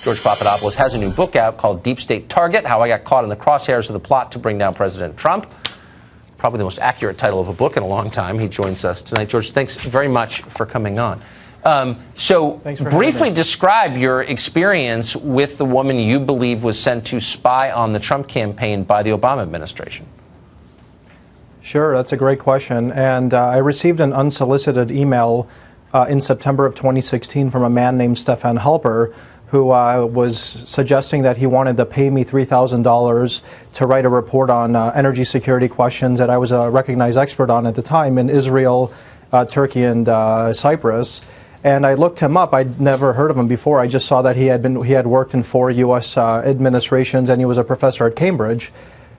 George Papadopoulos, has a new book out called Deep State Target: How I Got Caught in the Crosshairs of the Plot to Bring Down President Trump. Probably the most accurate title of a book in a long time. He joins us tonight. George, thanks very much for coming on. So briefly describe your experience with the woman you believe was sent to spy on the Trump campaign by the Obama administration. Sure, that's a great question. And I received an unsolicited email in September of 2016 from a man named Stefan Halper, who was suggesting that he wanted to pay me $3,000 to write a report on energy security questions that I was a recognized expert on at the time in Israel, Turkey, and Cyprus. And I looked him up. I'd never heard of him before. I just saw that he had worked in 4 U.S. administrations, and he was a professor at Cambridge.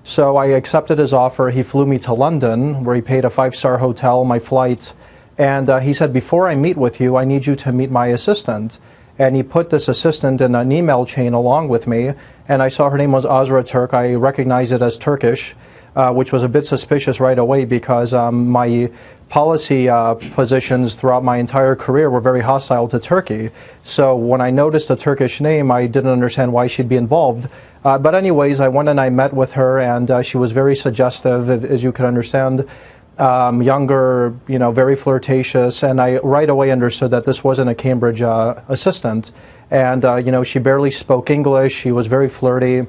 So I accepted his offer. He flew me to London, where he paid a 5-star hotel, my flight. And he said, before I meet with you, I need you to meet my assistant. And he put this assistant in an email chain along with me. And I saw her name was Azra Turk. I recognized it as Turkish, which was a bit suspicious right away because my policy positions throughout my entire career were very hostile to Turkey. So when I noticed a Turkish name, I didn't understand why she'd be involved. But anyways, I went and I met with her, and she was very suggestive, as you can understand. Younger, very flirtatious, and I right away understood that this wasn't a Cambridge assistant. And, she barely spoke English, she was very flirty,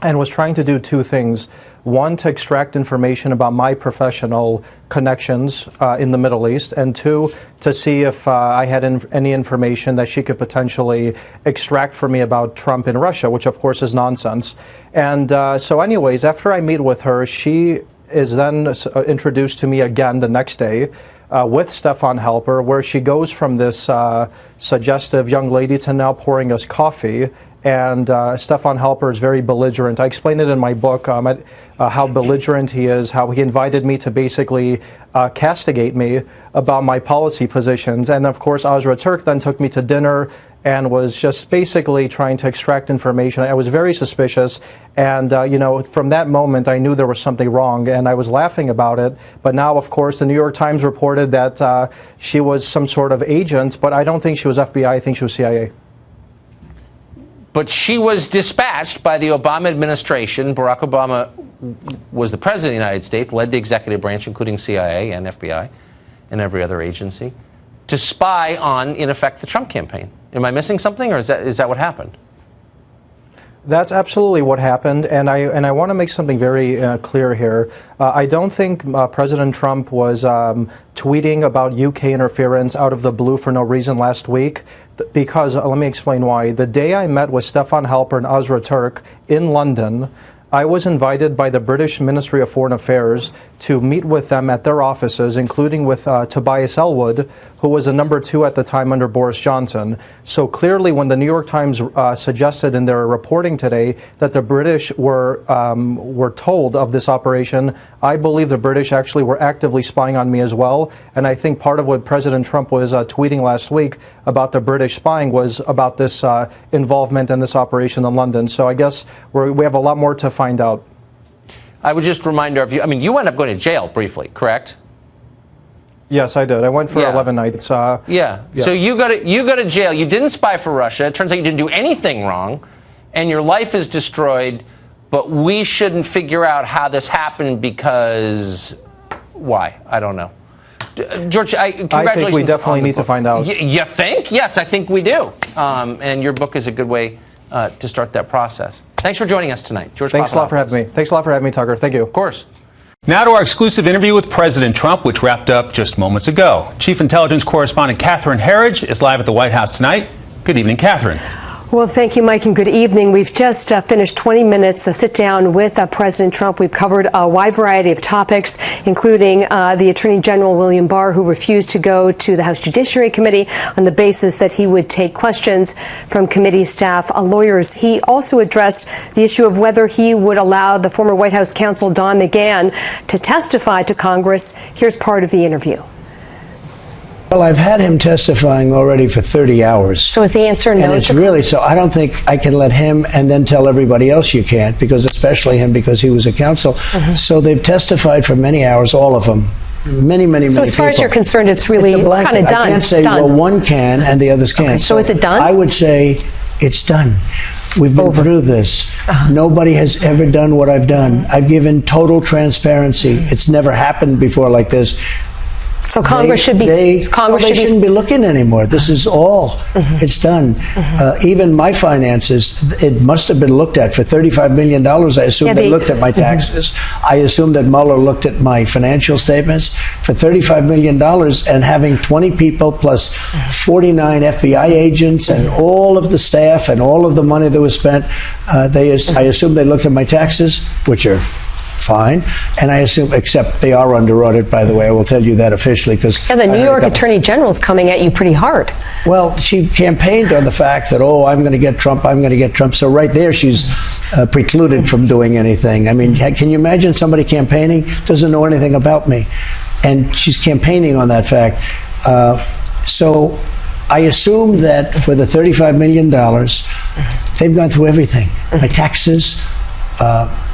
and was trying to do 2 things. One, to extract information about my professional connections in the Middle East, and 2, to see if I had any information that she could potentially extract for me about Trump in Russia, which of course is nonsense. And so anyways, after I meet with her, she is then introduced to me again the next day with Stefan Halper, where she goes from this suggestive young lady to now pouring us coffee. And Stefan Halper is very belligerent. I explain it in my book how belligerent he is, how he invited me to basically castigate me about my policy positions. And of course, Azra Turk then took me to dinner and was just basically trying to extract information. I was very suspicious. And, from that moment, I knew there was something wrong, and I was laughing about it. But now, of course, the New York Times reported that she was some sort of agent, but I don't think she was FBI. I think she was CIA. But she was dispatched by the Obama administration. Barack Obama was the president of the United States, led the executive branch, including CIA and FBI and every other agency, to spy on, in effect, the Trump campaign. Am I missing something, or is that what happened? That's absolutely what happened, and I want to make something very clear here. I don't think President Trump was tweeting about UK interference out of the blue for no reason last week, because let me explain why. The day I met with Stefan Halper and Azra Turk in London, I was invited by the British Ministry of Foreign Affairs to meet with them at their offices, including with Tobias Ellwood, who was the number 2 at the time under Boris Johnson. So clearly, when the New York Times suggested in their reporting today that the British were told of this operation, I believe the British actually were actively spying on me as well. And I think part of what President Trump was tweeting last week about the British spying was about this involvement in this operation in London. So I guess we have a lot more to find out. I would just remind you, you wound up going to jail briefly, correct? Yes, I did. I went for 11 nights. So you go to jail. You didn't spy for Russia. It turns out you didn't do anything wrong, and your life is destroyed. But we shouldn't figure out how this happened because why? I don't know. George, congratulations. I think we definitely need to find out. You think? Yes, I think we do. And your book is a good way to start that process. Thanks for joining us tonight, George. Thanks a lot for having me. Thanks a lot for having me, Tucker. Thank you. Of course. Now to our exclusive interview with President Trump, which wrapped up just moments ago. Chief Intelligence Correspondent Catherine Herridge is live at the White House tonight. Good evening, Catherine. Well, thank you, Mike, and good evening. We've just finished 20 minutes sit down with President Trump. We've covered a wide variety of topics, including the Attorney General William Barr, who refused to go to the House Judiciary Committee on the basis that he would take questions from committee staff lawyers. He also addressed the issue of whether he would allow the former White House counsel Don McGahn to testify to Congress. Here's part of the interview. Well, I've had him testifying already for 30 hours. So is the answer no? And it's really, so I don't think I can let him and then tell everybody else you can't, because especially him, because he was a counsel. So they've testified for many hours, all of them. Many people. So as far as you're concerned, it's kind of done. I can't say, well, one can and the others can't. Okay, so is it done? I would say It's done. We've been through this. Nobody has ever done what I've done. I've given total transparency. It's never happened before like this. So Congress should be. They shouldn't be looking anymore. This is all. It's done. Even my finances, it must have been looked at for $35 million. I assume they looked at my taxes. I assume that Mueller looked at my financial statements for $35 million, and having 20 people plus 49 FBI agents and all of the staff and all of the money that was spent. I assume they looked at my taxes, which are fine, and I assume, except they are under audit, by the way. I will tell you that officially, because the New York Attorney General is coming at you pretty hard. Well, she campaigned on the fact that, oh, I'm going to get Trump, I'm going to get Trump. So right there, she's precluded from doing anything. I mean, can you imagine somebody campaigning, doesn't know anything about me, and she's campaigning on that fact? So I assume that for the $35 million, they've gone through everything. My taxes,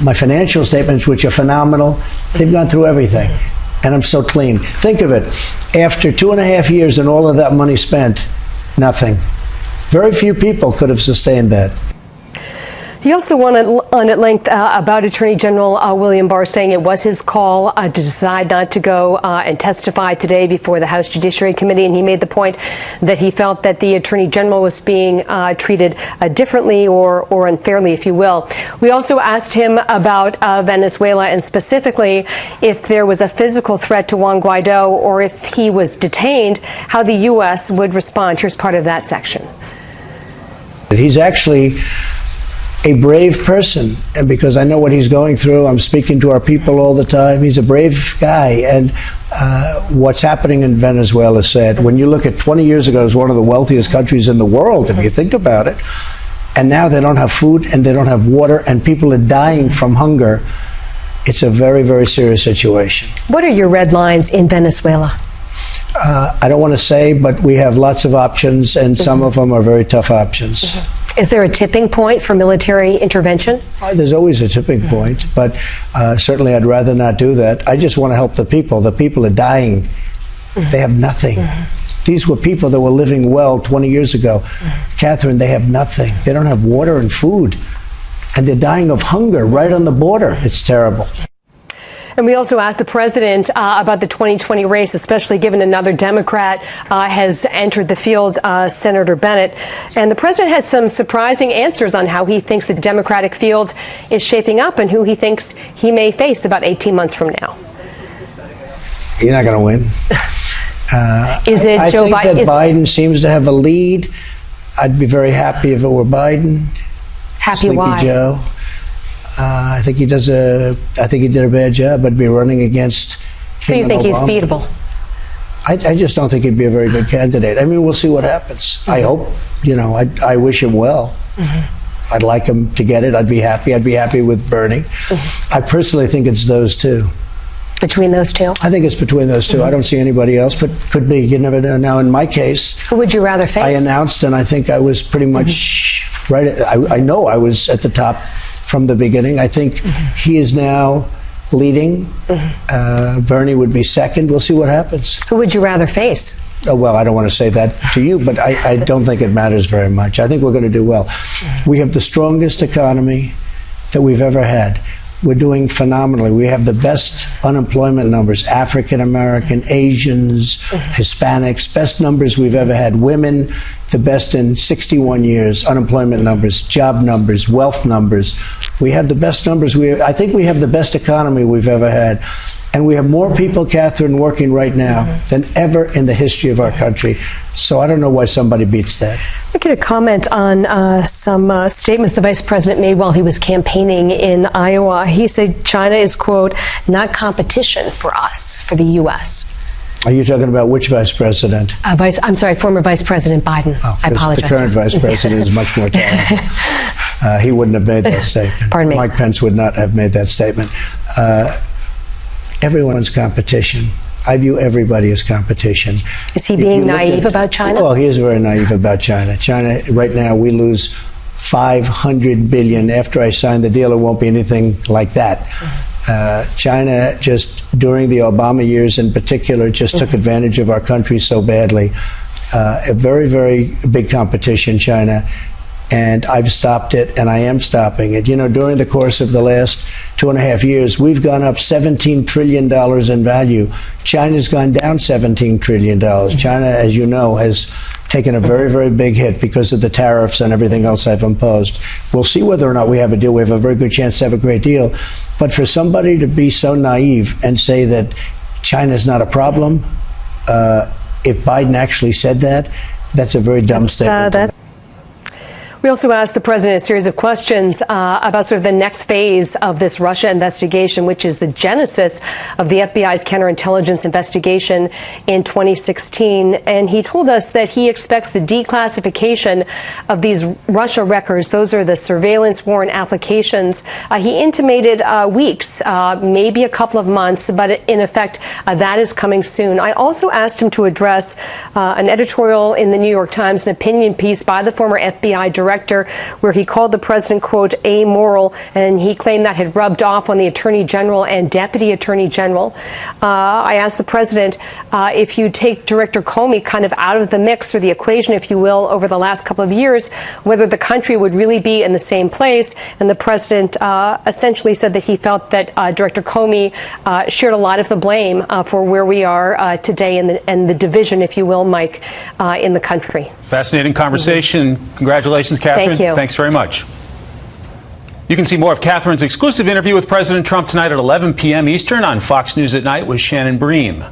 my financial statements, which are phenomenal, they've gone through everything. And I'm so clean. Think of it. After 2.5 years and all of that money spent, nothing. Very few people could have sustained that. He also went on at length about Attorney General William Barr, saying it was his call to decide not to go and testify today before the House Judiciary Committee. And he made the point that he felt that the Attorney General was being treated differently or unfairly, if you will. We also asked him about Venezuela, and specifically if there was a physical threat to Juan Guaido or if he was detained, how the U.S. would respond. Here's part of that section. He's actually a brave person, and because I know what he's going through, I'm speaking to our people all the time. He's a brave guy, and what's happening in Venezuela is sad. When you look at 20 years ago, it was one of the wealthiest countries in the world, if you think about it, and now they don't have food and they don't have water, and people are dying from hunger. It's a very, very serious situation. What are your red lines in Venezuela? I don't want to say, but we have lots of options, and some of them are very tough options. Is there a tipping point for military intervention? There's always a tipping point, but certainly I'd rather not do that. I just want to help the people. The people are dying. They have nothing. These were people that were living well 20 years ago. Catherine, they have nothing. They don't have water and food, and they're dying of hunger right on the border. It's terrible. And we also asked the president about the 2020 race, especially given another Democrat has entered the field, Senator Bennett. And the president had some surprising answers on how he thinks the Democratic field is shaping up and who he thinks he may face about 18 months from now. You're not going to win. Is it Joe Biden? I think that Biden seems to have a lead. I'd be very happy if it were Biden. Happy Sleepy why? Joe. I think he did a bad job. I'd be running against him. So you think Obama. he's beatable? I just don't think he'd be a very good candidate. I mean, we'll see what happens. I hope, I wish him well. I'd like him to get it. I'd be happy. I'd be happy with Bernie. I personally think it's those two. Between those two? I think it's between those two. I don't see anybody else, but could be. You never know. Now, in my case, Who would you rather face? I announced, and I think I was pretty much right. I know I was at the top from the beginning. I think he is now leading. Bernie would be second. We'll see what happens. Who would you rather face? Oh, well, I don't want to say that to you, but I don't think it matters very much. I think we're going to do well. We have the strongest economy that we've ever had. We're doing phenomenally. We have the best unemployment numbers, African American, Asians, Hispanics, best numbers we've ever had. Women, the best in 61 years, unemployment numbers, job numbers, wealth numbers. We have the best numbers. I think we have the best economy we've ever had. And we have more people, Catherine, working right now than ever in the history of our country. So I don't know why somebody beats that. I get a comment on some statements the vice president made while he was campaigning in Iowa. He said China is, quote, not competition for us, for the U.S. Are you talking about which vice president? I'm sorry, former Vice President Biden. Oh, I apologize. The current vice president is much more talented. He wouldn't have made that statement. Pardon me. Mike Pence would not have made that statement. Everyone's competition. I view everybody as competition. Is he being naive about China? Well, he is very naive about China. China, right now, we lose $500 billion. After I sign the deal, it won't be anything like that. China, just during the Obama years in particular, just took advantage of our country so badly. A very, very big competition, China. And I've stopped it, and I am stopping it. You know, during the course of the last 2.5 years, we've gone up $17 trillion in value. China's gone down $17 trillion. China, as you know, has taken a very, very big hit because of the tariffs and everything else I've imposed. We'll see whether or not we have a deal. We have a very good chance to have a great deal. But for somebody to be so naive and say that China's not a problem, if Biden actually said that, that's a very dumb statement. We also asked the president a series of questions about sort of the next phase of this Russia investigation, which is the genesis of the FBI's counterintelligence investigation in 2016. And he told us that he expects the declassification of these Russia records. Those are the surveillance warrant applications. He intimated weeks, maybe a couple of months, but in effect, that is coming soon. I also asked him to address an editorial in the New York Times, an opinion piece by the former FBI director, where he called the president, quote, amoral, and he claimed that had rubbed off on the attorney general and deputy attorney general. I asked the president if you take Director Comey kind of out of the mix or the equation, if you will, over the last couple of years, whether the country would really be in the same place. And the president essentially said that he felt that Director Comey shared a lot of the blame for where we are today and the division, if you will, Mike, in the country. Fascinating conversation. Congratulations, Catherine. Thank you. Thanks very much. You can see more of Catherine's exclusive interview with President Trump tonight at 11 p.m. Eastern on Fox News at Night with Shannon Bream.